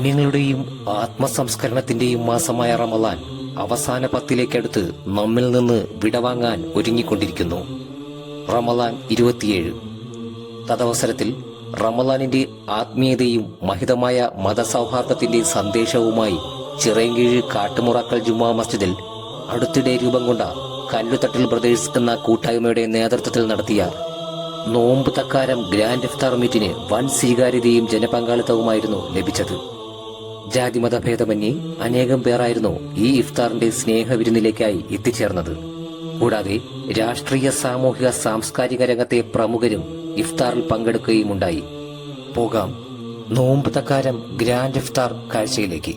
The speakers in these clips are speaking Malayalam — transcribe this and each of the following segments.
പുണ്യങ്ങളുടെയും ആത്മസംസ്കരണത്തിന്റെയും മാസമായ റമളാൻ അവസാന പത്തിലേക്കടുത്ത് നമ്മിൽ നിന്ന് വിടവാങ്ങാൻ ഒരുങ്ങിക്കൊണ്ടിരിക്കുന്നു. റമളാൻ 27. തദവസരത്തിൽ റമളാനിന്റെ ആത്മീയതയും മഹിതമായ മതസൗഹാർദ്ദത്തിന്റെ സന്ദേശവുമായി ചിറയൻകീഴ് കാട്ടുമുറാക്കൽ ജുമാ മസ്ജിദിൽ അടുത്തിടെ രൂപം കൊണ്ട കല്ലുതട്ടിൽ ബ്രദേഴ്സ് എന്ന കൂട്ടായ്മയുടെ നേതൃത്വത്തിൽ നടത്തിയ നോമ്പ് തക്കാരം ഗ്രാൻഡ് ഇഫ്താർ മീറ്റിന് വൻ സ്വീകാര്യതയും ജനപങ്കാളിത്തവുമായിരുന്നു ലഭിച്ചത്. ജാതിമതഭേദമന്യേ അനേകം പേരായിരുന്നു ഈ ഇഫ്താറിന്റെ സ്നേഹവിരുന്നിലേക്കായി എത്തിച്ചേർന്നത്. കൂടാതെ രാഷ്ട്രീയ, സാമൂഹിക, സാംസ്കാരിക രംഗത്തെ പ്രമുഖരും ഇഫ്താറിൽ പങ്കെടുക്കുകയുമുണ്ടായി. പോകാം നോമ്പ് തക്കാരം ഗ്രാൻഡ് ഇഫ്താർ കാഴ്ചയിലേക്ക്.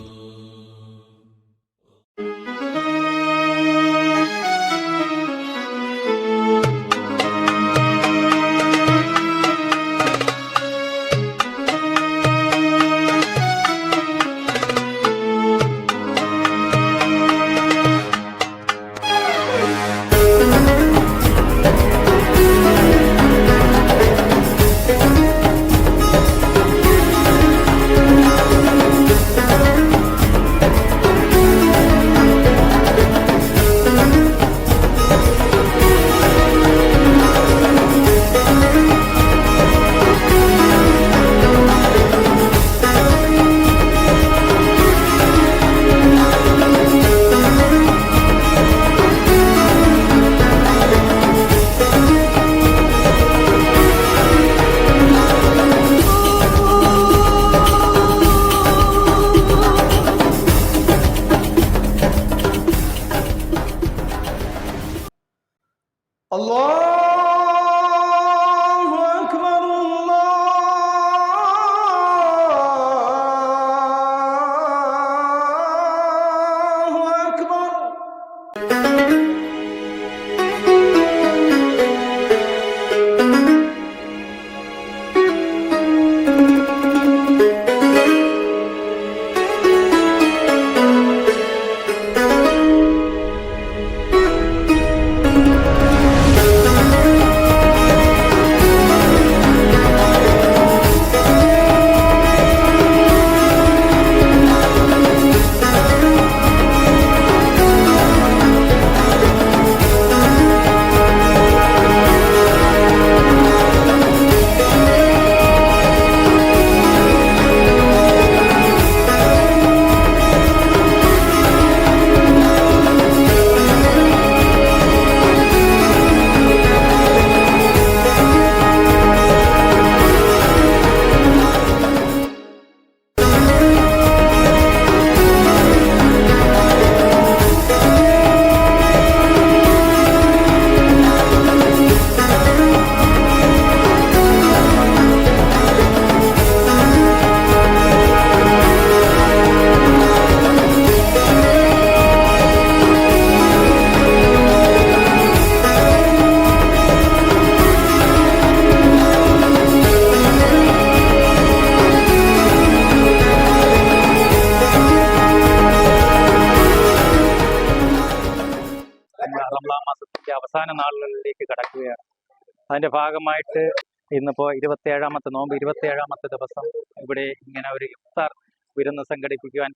റമളാൻ മാസത്തിന്റെ അവസാന നാളുകളിലേക്ക് കടക്കുകയാണ്. അതിന്റെ ഭാഗമായിട്ട് ഇന്നിപ്പോ 27ാമത്തെ നോമ്പ്, 27ാമത്തെ ദിവസം ഇവിടെ ഇങ്ങനെ ഒരു ഇഫ്താർ വിരുന്ന് സംഘടിപ്പിക്കുവാൻ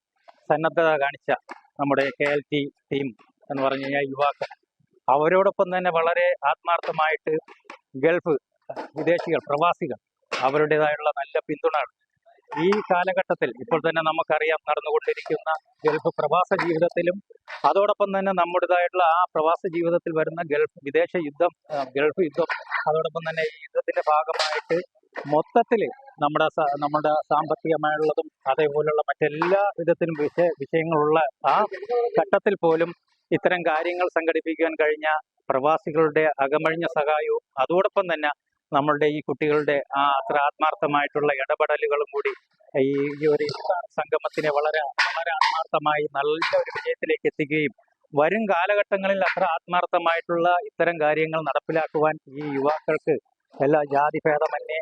സന്നദ്ധത കാണിച്ച നമ്മുടെ KLT ടീം എന്ന് പറഞ്ഞു കഴിഞ്ഞാൽ യുവാക്കൾ, അവരോടൊപ്പം തന്നെ വളരെ ആത്മാർത്ഥമായിട്ട് ഗൾഫ് വിദേശികൾ, പ്രവാസികൾ, അവരുടേതായുള്ള നല്ല പിന്തുണ ഈ കാലഘട്ടത്തിൽ ഇപ്പോൾ തന്നെ നമുക്കറിയാം നടന്നുകൊണ്ടിരിക്കുന്ന ഗൾഫ് പ്രവാസ ജീവിതത്തിലും അതോടൊപ്പം തന്നെ നമ്മുടേതായിട്ടുള്ള ആ പ്രവാസ ജീവിതത്തിൽ വരുന്ന വിദേശ യുദ്ധം, ഗൾഫ് യുദ്ധം, അതോടൊപ്പം തന്നെ ഈ യുദ്ധത്തിന്റെ ഭാഗമായിട്ട് മൊത്തത്തിൽ നമ്മുടെ സാമ്പത്തികമായുള്ളതും അതേപോലുള്ള മറ്റെല്ലാ വിധത്തിലും വിഷയങ്ങളുള്ള ആ ഘട്ടത്തിൽ പോലും ഇത്തരം കാര്യങ്ങൾ സംഘടിപ്പിക്കാൻ കഴിഞ്ഞ പ്രവാസികളുടെ അകമഴിഞ്ഞ സഹായവും അതോടൊപ്പം തന്നെ നമ്മളുടെ ഈ കുട്ടികളുടെ ആ അത്ര ആത്മാർത്ഥമായിട്ടുള്ള ഇടപെടലുകളും കൂടി ഈ ഒരു സംഗമത്തിനെ വളരെ വളരെ ആത്മാർത്ഥമായി നല്ല ഒരു വിജയത്തിലേക്ക് എത്തിക്കുകയും വരും കാലഘട്ടങ്ങളിൽ അത്ര ആത്മാർത്ഥമായിട്ടുള്ള ഇത്തരം കാര്യങ്ങൾ നടപ്പിലാക്കുവാൻ ഈ യുവാക്കൾക്ക് എല്ലാ ജാതിഭേദമന്യേ,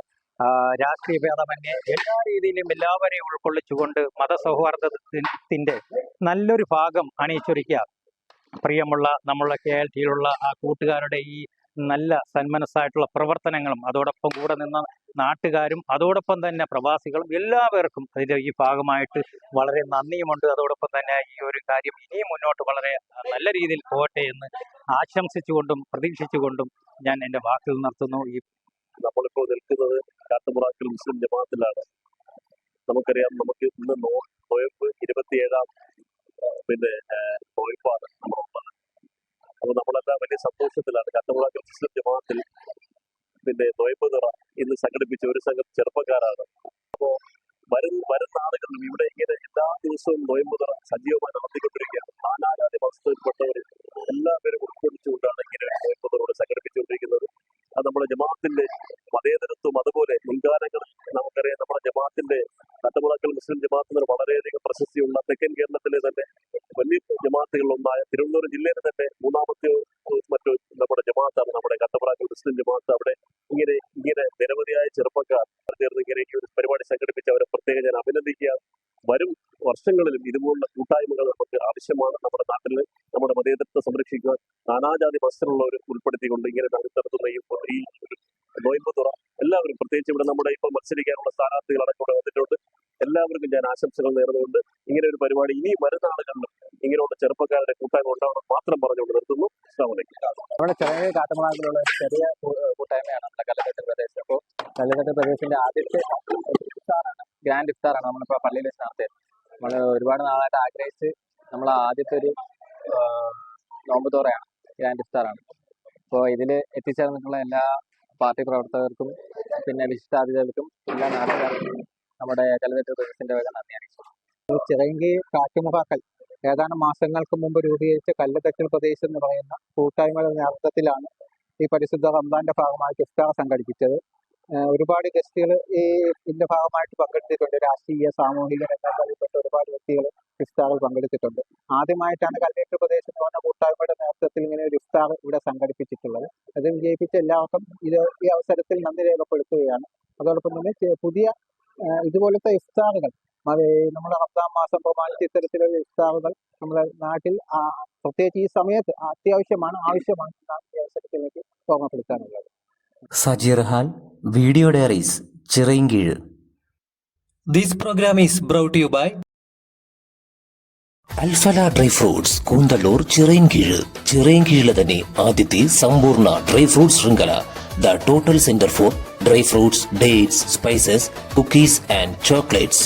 രാഷ്ട്രീയ ഭേദമന്യേ എല്ലാ രീതിയിലും എല്ലാവരെയും ഉൾക്കൊള്ളിച്ചുകൊണ്ട് മതസൗഹാർദ്ദത്തിന്റെ നല്ലൊരു ഭാഗം അണിയിച്ചൊരുക്കുക പ്രിയമുള്ള നമ്മളുടെ KLTയിലുള്ള ആ കൂട്ടുകാരുടെ ഈ നല്ല സന്മനസ്സായിട്ടുള്ള പ്രവർത്തനങ്ങളും അതോടൊപ്പം കൂടെ നിന്ന നാട്ടുകാരും അതോടൊപ്പം തന്നെ പ്രവാസികളും എല്ലാവർക്കും അതിൻ്റെ ഈ ഭാഗമായിട്ട് വളരെ നന്ദിയുമുണ്ട്. അതോടൊപ്പം തന്നെ ഈ ഒരു കാര്യം ഇനിയും മുന്നോട്ട് വളരെ നല്ല രീതിയിൽ പോകട്ടെ എന്ന് ആശംസിച്ചുകൊണ്ടും പ്രതീക്ഷിച്ചുകൊണ്ടും ഞാൻ എൻ്റെ വാക്കുകൾ നിർത്തുന്നു. നമ്മളിപ്പോൾ നിൽക്കുന്നത് കാട്ടുമുറാക്കൽ മുസ്ലിം ജമാഅത്തിലാണ്. നമുക്കറിയാം, നമുക്ക് ഇന്ന് നോയമ്പ് 27-ാം നോയമ്പാണ് നമ്മളുള്ളത്. അപ്പോൾ നമ്മളെല്ലാം വലിയ സന്തോഷത്തിലാണ്. കാട്ടുമുറാക്കൽ മുസ്ലിം ജമാഅത്തിൽ നോയമ്പ് നിറ ഇന്ന് സംഘടിപ്പിച്ച ഒരു സംഘം ചെറുപ്പക്കാരാണ്. അപ്പോൾ വരുന്ന ആളുകളിലും ഇവിടെ ഇങ്ങനെ എല്ലാ ദിവസവും നോയമ്പ് നിറ സജീവമായി നടത്തിക്കൊണ്ടിരിക്കുകയാണ്. നാനാജാതി മതസ്ഥയിൽപ്പെട്ടവർ എല്ലാവരും ഉൾക്കൊള്ളിച്ചുകൊണ്ടാണ് ഇങ്ങനെ ഒരു നോയമ്പ് നിറ സംഘടിപ്പിച്ചുകൊണ്ടിരിക്കുന്നത്. അത് നമ്മുടെ ജമാഅത്തിന്റെ മതേതരത്വം, അതുപോലെ മുൻകാലങ്ങൾ നമുക്കറിയാം. നമ്മുടെ ജമാഅത്തിന്റെ കാട്ടുമുറാക്കൽ മുസ്ലിം ജമാഅത്തിന് വളരെയധികം പ്രശസ്തിയുള്ള തെക്കൻ കേരളത്തിലെ തന്നെ വലിയ ജമാഅത്തുകളിലൊന്നായ തിരുവനന്തപുരം ജില്ലയിലെ തന്നെ 3ാമത്തെ മറ്റു നമ്മുടെ ജമാഅത്താണ് നമ്മുടെ കാട്ടുമുറാക്കൽ മുസ്ലിം ജമാഅത്ത്. അവിടെ ഇങ്ങനെ നിരവധിയായ ചെറുപ്പക്കാർ ചേർന്ന് ഇങ്ങനെ ഈ ഒരു പരിപാടി സംഘടിപ്പിച്ച് അവരെ പ്രത്യേകം ഞാൻ അഭിനന്ദിക്കുക. വരും വർഷങ്ങളിലും ഇതുപോലുള്ള കൂട്ടായ്മകൾ നമുക്ക് ആവശ്യമാണ്. നമ്മുടെ നാട്ടിൽ നമ്മുടെ മതേതരത്വം സംരക്ഷിക്കുവാൻ നാനാജാതി മത്സരമുള്ളവർ ഉൾപ്പെടുത്തിക്കൊണ്ട് ഇങ്ങനെ നടത്തുന്ന ഈ ഒരു നോയമ്പ് തുറ എല്ലാവരും, പ്രത്യേകിച്ച് ഇവിടെ നമ്മുടെ ഇപ്പോൾ മത്സരിക്കാനുള്ള സ്ഥാനാർത്ഥികളടക്കം ഇവിടെ വന്നിട്ടുണ്ട്. എല്ലാവർക്കും ഞാൻ ആശംസകൾ നേർന്നുകൊണ്ട് ഇങ്ങനെ ഒരു പരിപാടി ഇനി വരുന്ന ആളുകളിലും ഇങ്ങനെയുള്ള ചെറുപ്പക്കാരുടെ കൂട്ടായ്മ ഉണ്ടാവണം മാത്രം പറഞ്ഞുകൊണ്ട് നിർത്തുന്നു. നമ്മുടെ ചെറിയ കാട്ടുമുറാക്കിലുള്ള ചെറിയ കൂട്ടായ്മയാണ് നമ്മുടെ കല്ലകെട്ട് പ്രദേശം. അപ്പോൾ കല്ലകെട്ട് പ്രദേശത്തിന്റെ ആദ്യത്തെ ഇഫ്താറാണ്, ഗ്രാൻഡ് ഇഫ്താറാണ് നമ്മളിപ്പോൾ പള്ളിയിൽ വെച്ച് നടത്തിയത്. നമ്മൾ ഒരുപാട് നാളായിട്ട് ആഗ്രഹിച്ച് നമ്മൾ ആദ്യത്തെ ഒരു നോമ്പ് തോറയാണ്, ഗ്രാൻഡ് ഇഫ്താറാണ്. അപ്പോൾ ഇതിൽ എത്തിച്ചേർന്നിട്ടുള്ള എല്ലാ പാർട്ടി പ്രവർത്തകർക്കും പിന്നെ വിശിഷ്ടാതിഥികൾക്കും എല്ലാ നാട്ടുകാർക്കും നമ്മുടെ കല്ലകെട്ട് പ്രദേശത്തിന്റെ വക നന്ദി അറിയിച്ചു. ചിറങ്കി കാട്ടുമുറാക്കൽ ഏതാനും മാസങ്ങൾക്ക് മുമ്പ് രൂപീകരിച്ച കല്ലകെട്ട് പ്രദേശം എന്ന് പറയുന്ന കൂട്ടായ്മയുടെ നേതൃത്വത്തിലാണ് ഈ പരിശുദ്ധ റംസാന്റെ ഭാഗമായിട്ട് ഇഫ്താർ സംഘടിപ്പിച്ചത്. ഒരുപാട് ഗസ്റ്റുകൾ ഇതിന്റെ ഭാഗമായിട്ട് പങ്കെടുത്തിട്ടുണ്ട്. രാഷ്ട്രീയ, സാമൂഹിക രംഗങ്ങളിൽപ്പെട്ട ഒരുപാട് വ്യക്തികൾ ഇഫ്താറിൽ പങ്കെടുത്തിട്ടുണ്ട്. ആദ്യമായിട്ടാണ് കല്ലകെട്ട് പ്രദേശം എന്ന് പറഞ്ഞ കൂട്ടായ്മയുടെ നേതൃത്വത്തിൽ ഇങ്ങനെ ഒരു ഇഫ്താർ ഇവിടെ സംഘടിപ്പിച്ചിട്ടുള്ളത്. അത് വിജയിപ്പിച്ച എല്ലാവർക്കും ഈ അവസരത്തിൽ നന്ദി രേഖപ്പെടുത്തുകയാണ്. അതോടൊപ്പം തന്നെ പുതിയ ഇതുപോലത്തെ ഇഫ്താറുകൾ നമ്മുടെ റംസാൻ മാസം പ്രമാണിച്ച് ഇത്തരത്തിലുള്ള ഇഫ്താറുകൾ നമ്മുടെ നാട്ടിൽ പ്രത്യേകിച്ച് ഈ സമയത്ത് ആവശ്യമാണ് ഈ അവസരത്തിലേക്ക് ഓർമ്മപ്പെടുത്താനുള്ളത്. Sajeer Han, video diaries, Chirayinkeezhu. This program is brought to you by Alfala dry fruits, Koonthalloor, Chirayinkeezhu. ചിറയൻകീഴിലെ തന്നെ ആദ്യത്തെ സമ്പൂർണ്ണ ഡ്രൈ ഫ്രൂട്ട്സ് ശൃംഖല, the total centre for dry fruits, dates, spices, cookies and chocolates.